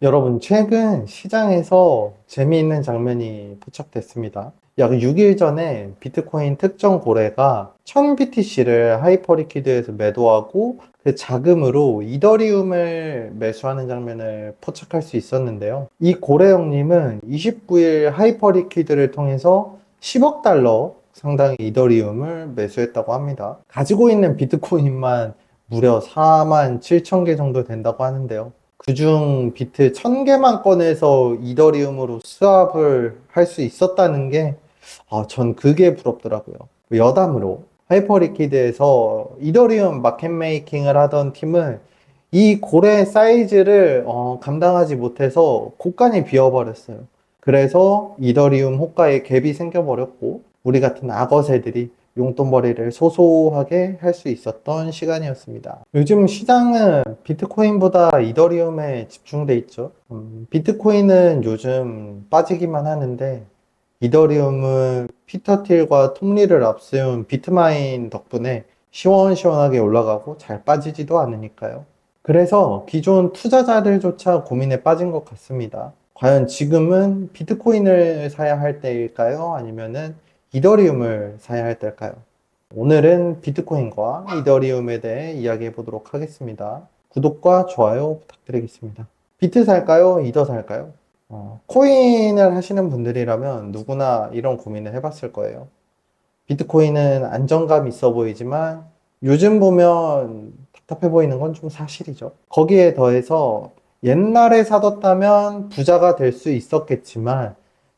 여러분, 최근 시장에서 재미있는 장면이 포착됐습니다. 약 6일 전에 비트코인 특정 고래가 1000BTC를 하이퍼리퀴드에서 매도하고 그 자금으로 이더리움을 매수하는 장면을 포착할 수 있었는데요. 이 고래 형님은 29일 하이퍼리퀴드를 통해서 10억 달러 상당의 이더리움을 매수했다고 합니다. 가지고 있는 비트코인만 무려 4만 7천 개 정도 된다고 하는데요. 그중 비트 1000개만 꺼내서 이더리움으로 스왑을 할 수 있었다는 게, 전 그게 부럽더라고요. 여담으로, 하이퍼리퀴드에서 이더리움 마켓 메이킹을 하던 팀은 이 고래 사이즈를 감당하지 못해서 곳간이 비어버렸어요. 그래서 이더리움 호가에 갭이 생겨버렸고, 우리 같은 악어새들이 용돈벌이를 소소하게 할 수 있었던 시간이었습니다. 요즘 시장은 비트코인보다 이더리움에 집중돼 있죠. 비트코인은 요즘 빠지기만 하는데 이더리움은 피터 틸과 톱니를 앞세운 비트마인 덕분에 시원시원하게 올라가고 잘 빠지지도 않으니까요. 그래서 기존 투자자들조차 고민에 빠진 것 같습니다. 과연 지금은 비트코인을 사야 할 때일까요? 아니면은 이더리움을 사야 할 때일까요? 오늘은 비트코인과 이더리움에 대해 이야기해 보도록 하겠습니다. 구독과 좋아요 부탁드리겠습니다. 비트 살까요? 이더 살까요? 코인을 하시는 분들이라면 누구나 이런 고민을 해봤을 거예요. 비트코인은 안정감 있어 보이지만 요즘 보면 답답해 보이는 건 좀 사실이죠. 거기에 더해서 옛날에 사뒀다면 부자가 될 수 있었겠지만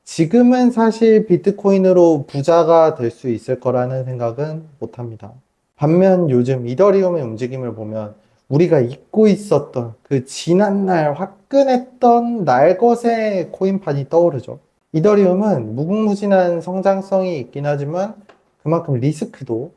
지금은 사실 비트코인으로 부자가 될 수 있을 거라는 생각은 못 합니다. 반면 요즘 이더리움의 움직임을 보면 우리가 잊고 있었던 그 지난날 화끈했던 날것의 코인판이 떠오르죠. 이더리움은 무궁무진한 성장성이 있긴 하지만 그만큼 리스크도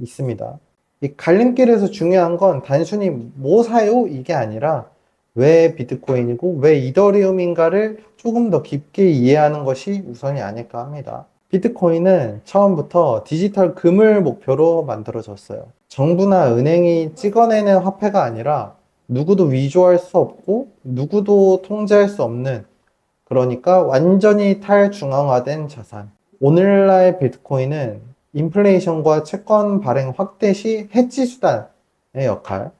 있습니다. 이 갈림길에서 중요한 건 단순히 뭐 사요? 이게 아니라 왜 비트코인이고 왜 이더리움인가를 조금 더 깊게 이해하는 것이 우선이 아닐까 합니다. 비트코인은 처음부터 디지털 금을 목표로 만들어졌어요. 정부나 은행이 찍어내는 화폐가 아니라 누구도 위조할 수 없고 누구도 통제할 수 없는, 그러니까 완전히 탈중앙화된 자산. 오늘날 비트코인은 인플레이션과 채권 발행 확대 시 해지 수단의 역할,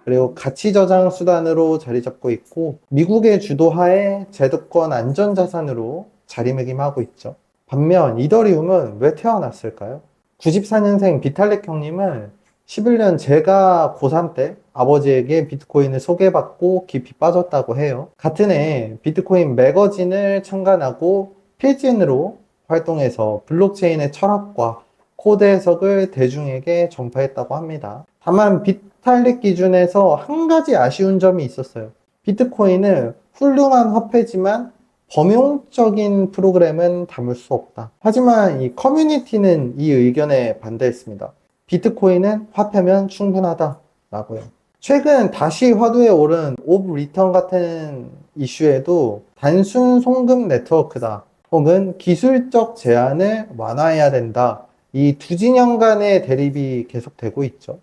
그리고 가치 저장 수단으로 자리 잡고 있고 미국의 주도하에 제도권 안전자산으로 자리매김하고 있죠. 반면 이더리움은 왜 태어났을까요? 94년생 비탈릭 형님은 11년 제가 고3 때 아버지에게 비트코인을 소개받고 깊이 빠졌다고 해요. 같은 해 비트코인 매거진을 창간하고 필진으로 활동해서 블록체인의 철학과 코드 해석을 대중에게 전파했다고 합니다. 다만 비탈릭 기준에서 한 가지 아쉬운 점이 있었어요. 비트코인은 훌륭한 화폐지만 범용적인 프로그램은 담을 수 없다. 하지만 이 커뮤니티는 이 의견에 반대했습니다. 비트코인은 화폐면 충분하다 라고요. 최근 다시 화두에 오른 오브 리턴 같은 이슈에도 단순 송금 네트워크다 혹은 기술적 제한을 완화해야 된다, 이 두 진영 간의 대립이 계속되고 있죠.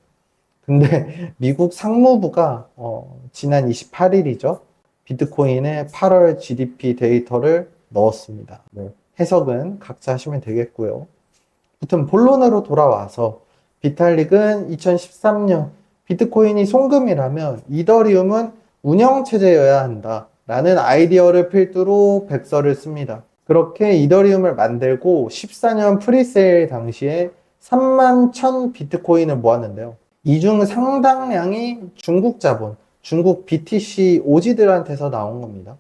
근데 미국 상무부가 지난 28일이죠. 비트코인의 8월 GDP 데이터를 넣었습니다. 네. 해석은 각자 하시면 되겠고요. 아무튼 본론으로 돌아와서 비탈릭은 2013년 비트코인이 송금이라면 이더리움은 운영체제여야 한다 라는 아이디어를 필두로 백서를 씁니다. 그렇게 이더리움을 만들고 14년 프리세일 당시에 3만 1000 비트코인을 모았는데요. 이 중 상당량이 중국 자본, 중국 BTC 오지들한테서 나온 겁니다.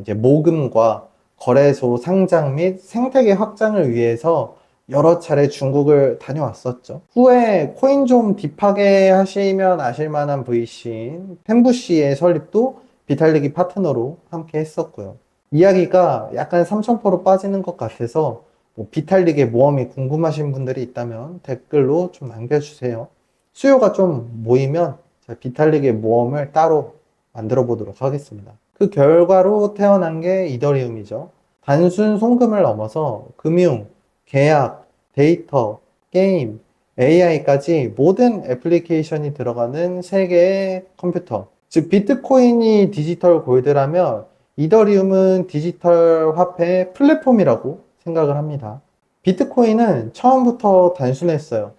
이제 모금과 거래소 상장 및 생태계 확장을 위해서 여러 차례 중국을 다녀왔었죠. 후에 코인 좀 딥하게 하시면 아실 만한 VC인 펜부씨의 설립도 비탈리기 파트너로 함께 했었고요. 이야기가 약간 삼천포로 빠지는 것 같아서 비탈릭의 모험이 궁금하신 분들이 있다면 댓글로 좀 남겨주세요. 수요가 좀 모이면 제가 비탈릭의 모험을 따로 만들어 보도록 하겠습니다. 그 결과로 태어난 게 이더리움이죠. 단순 송금을 넘어서 금융, 계약, 데이터, 게임, AI까지 모든 애플리케이션이 들어가는 세계의 컴퓨터. 즉 비트코인이 디지털 골드라면 이더리움은 디지털 화폐 플랫폼이라고 생각을 합니다. 비트코인은 처음부터 단순했어요.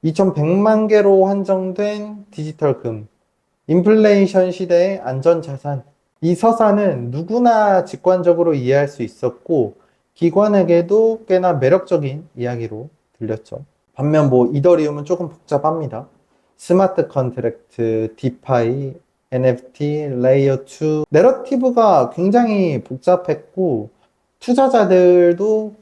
2100만 개로 한정된 디지털 금, 인플레이션 시대의 안전자산. 이 서사는 누구나 직관적으로 이해할 수 있었고 기관에게도 꽤나 매력적인 이야기로 들렸죠. 반면 이더리움은 조금 복잡합니다. 스마트 컨트랙트, 디파이, NFT, 레이어 2 내러티브가 굉장히 복잡했고 투자자들도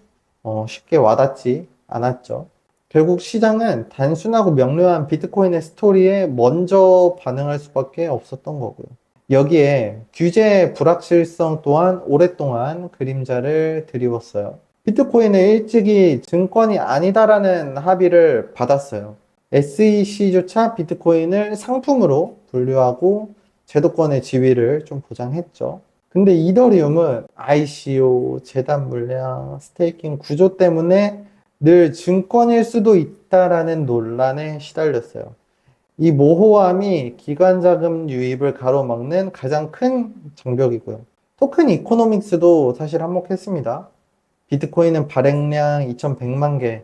쉽게 와닿지 않았죠. 결국 시장은 단순하고 명료한 비트코인의 스토리에 먼저 반응할 수밖에 없었던 거고요. 여기에 규제의 불확실성 또한 오랫동안 그림자를 드리웠어요. 비트코인은 일찍이 증권이 아니다라는 합의를 받았어요. SEC조차 비트코인을 상품으로 분류하고 제도권의 지위를 좀 보장했죠. 근데 이더리움은 ICO, 재단 물량, 스테이킹 구조 때문에 늘 증권일 수도 있다라는 논란에 시달렸어요. 이 모호함이 기관 자금 유입을 가로막는 가장 큰 장벽이고요. 토큰 이코노믹스도 사실 한몫했습니다. 비트코인은 발행량 2100만 개,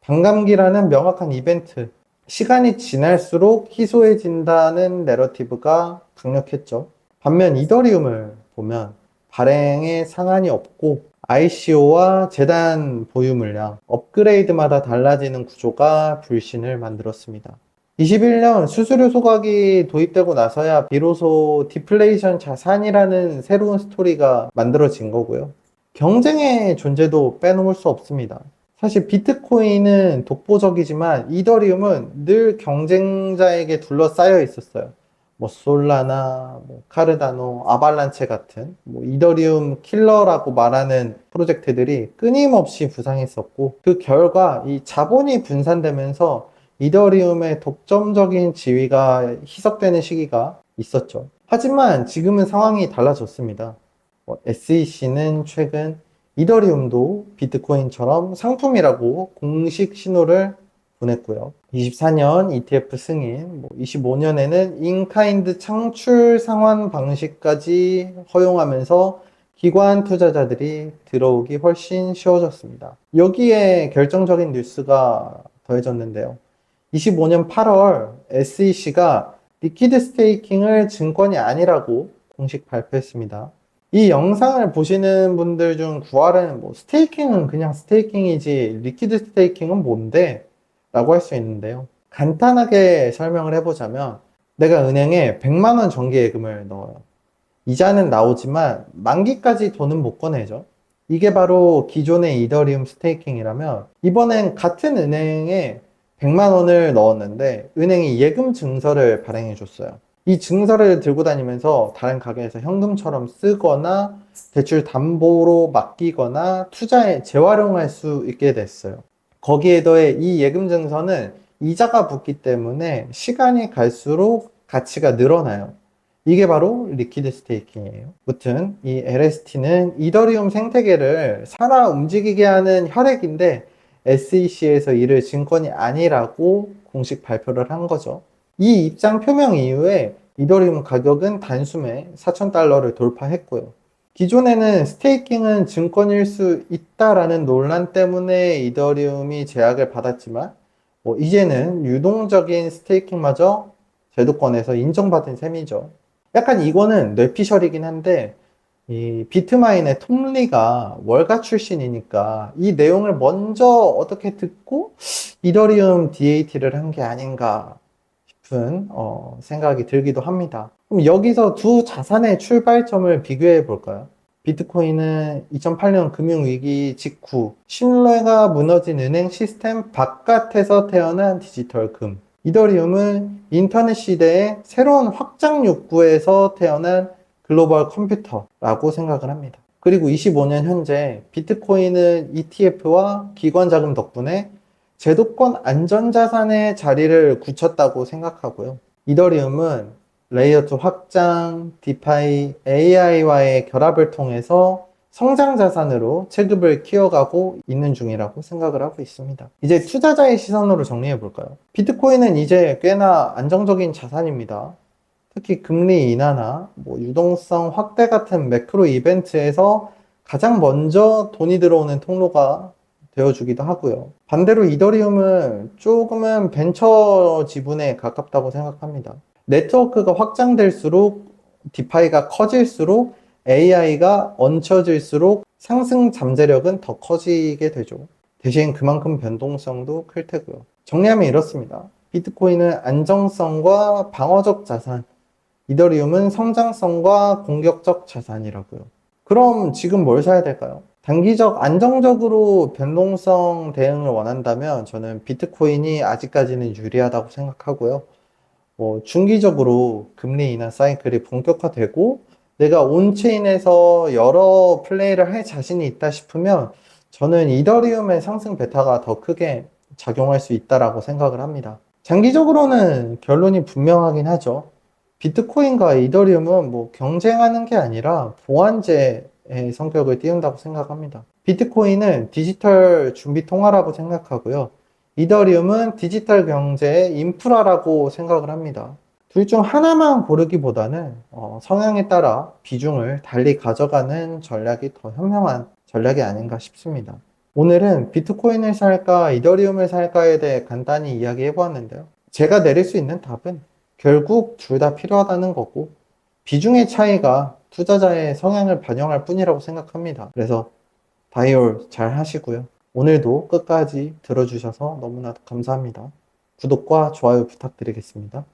반감기라는 명확한 이벤트, 시간이 지날수록 희소해진다는 내러티브가 강력했죠. 반면 이더리움을 보면 발행에 상한이 없고 ICO와 재단 보유 물량, 업그레이드마다 달라지는 구조가 불신을 만들었습니다. 21년 수수료 소각이 도입되고 나서야 비로소 디플레이션 자산이라는 새로운 스토리가 만들어진 거고요. 경쟁의 존재도 빼놓을 수 없습니다. 사실 비트코인은 독보적이지만 이더리움은 늘 경쟁자에게 둘러싸여 있었어요. 솔라나, 카르다노, 아발란체 같은 이더리움 킬러라고 말하는 프로젝트들이 끊임없이 부상했었고 그 결과 이 자본이 분산되면서 이더리움의 독점적인 지위가 희석되는 시기가 있었죠. 하지만 지금은 상황이 달라졌습니다. SEC는 최근 이더리움도 비트코인처럼 상품이라고 공식 신호를 보냈고요. 24년 ETF 승인, 25년에는 인카인드 창출 상환 방식까지 허용하면서 기관 투자자들이 들어오기 훨씬 쉬워졌습니다. 여기에 결정적인 뉴스가 더해졌는데요. 25년 8월 SEC가 리퀴드 스테이킹을 증권이 아니라고 공식 발표했습니다. 이 영상을 보시는 분들 중 구할은 스테이킹은 그냥 스테이킹이지 리퀴드 스테이킹은 뭔데? 라고 할 수 있는데요. 간단하게 설명을 해보자면 내가 은행에 100만 원 정기예금을 넣어요. 이자는 나오지만 만기까지 돈은 못 꺼내죠. 이게 바로 기존의 이더리움 스테이킹이라면 이번엔 같은 은행에 100만 원을 넣었는데 은행이 예금 증서를 발행해 줬어요. 이 증서를 들고 다니면서 다른 가게에서 현금처럼 쓰거나 대출 담보로 맡기거나 투자에 재활용할 수 있게 됐어요. 거기에 더해 이 예금 증서는 이자가 붙기 때문에 시간이 갈수록 가치가 늘어나요. 이게 바로 리퀴드 스테이킹이에요. 무튼 이 LST는 이더리움 생태계를 살아 움직이게 하는 혈액인데 SEC에서 이를 증권이 아니라고 공식 발표를 한 거죠. 이 입장 표명 이후에 이더리움 가격은 단숨에 4,000달러를 돌파했고요. 기존에는 스테이킹은 증권일 수 있다라는 논란 때문에 이더리움이 제약을 받았지만 이제는 유동적인 스테이킹마저 제도권에서 인정받은 셈이죠. 약간 이거는 뇌피셜이긴 한데 이 비트마인의 톰 리가 월가 출신이니까 이 내용을 먼저 어떻게 듣고 이더리움 DAT를 한 게 아닌가 싶은 생각이 들기도 합니다. 그럼 여기서 두 자산의 출발점을 비교해 볼까요? 비트코인은 2008년 금융위기 직후 신뢰가 무너진 은행 시스템 바깥에서 태어난 디지털 금. 이더리움은 인터넷 시대의 새로운 확장 욕구에서 태어난 글로벌 컴퓨터라고 생각을 합니다. 그리고 25년 현재 비트코인은 ETF와 기관 자금 덕분에 제도권 안전자산의 자리를 굳혔다고 생각하고요. 이더리움은 레이어2 확장, 디파이, AI와의 결합을 통해서 성장 자산으로 체급을 키워가고 있는 중이라고 생각을 하고 있습니다. 이제 투자자의 시선으로 정리해 볼까요? 비트코인은 이제 꽤나 안정적인 자산입니다. 특히 금리 인하나 유동성 확대 같은 매크로 이벤트에서 가장 먼저 돈이 들어오는 통로가 되어주기도 하고요. 반대로 이더리움은 조금은 벤처 지분에 가깝다고 생각합니다. 네트워크가 확장될수록, 디파이가 커질수록, AI가 얹혀질수록 상승 잠재력은 더 커지게 되죠. 대신 그만큼 변동성도 클 테고요. 정리하면 이렇습니다. 비트코인은 안정성과 방어적 자산, 이더리움은 성장성과 공격적 자산이라고요. 그럼 지금 뭘 사야 될까요? 단기적 안정적으로 변동성 대응을 원한다면 저는 비트코인이 아직까지는 유리하다고 생각하고요. 중기적으로 금리 인하 사이클이 본격화되고 내가 온체인에서 여러 플레이를 할 자신이 있다 싶으면 저는 이더리움의 상승 베타가 더 크게 작용할 수 있다라고 생각을 합니다. 장기적으로는 결론이 분명하긴 하죠. 비트코인과 이더리움은 경쟁하는 게 아니라 보완제의 성격을 띄운다고 생각합니다. 비트코인은 디지털 준비 통화라고 생각하고요. 이더리움은 디지털 경제의 인프라라고 생각을 합니다. 둘 중 하나만 고르기보다는 성향에 따라 비중을 달리 가져가는 전략이 더 현명한 전략이 아닌가 싶습니다. 오늘은 비트코인을 살까, 이더리움을 살까에 대해 간단히 이야기해 보았는데요. 제가 내릴 수 있는 답은 결국 둘 다 필요하다는 거고, 비중의 차이가 투자자의 성향을 반영할 뿐이라고 생각합니다. 그래서 바이올 잘 하시고요. 오늘도 끝까지 들어주셔서 너무나 감사합니다. 구독과 좋아요 부탁드리겠습니다.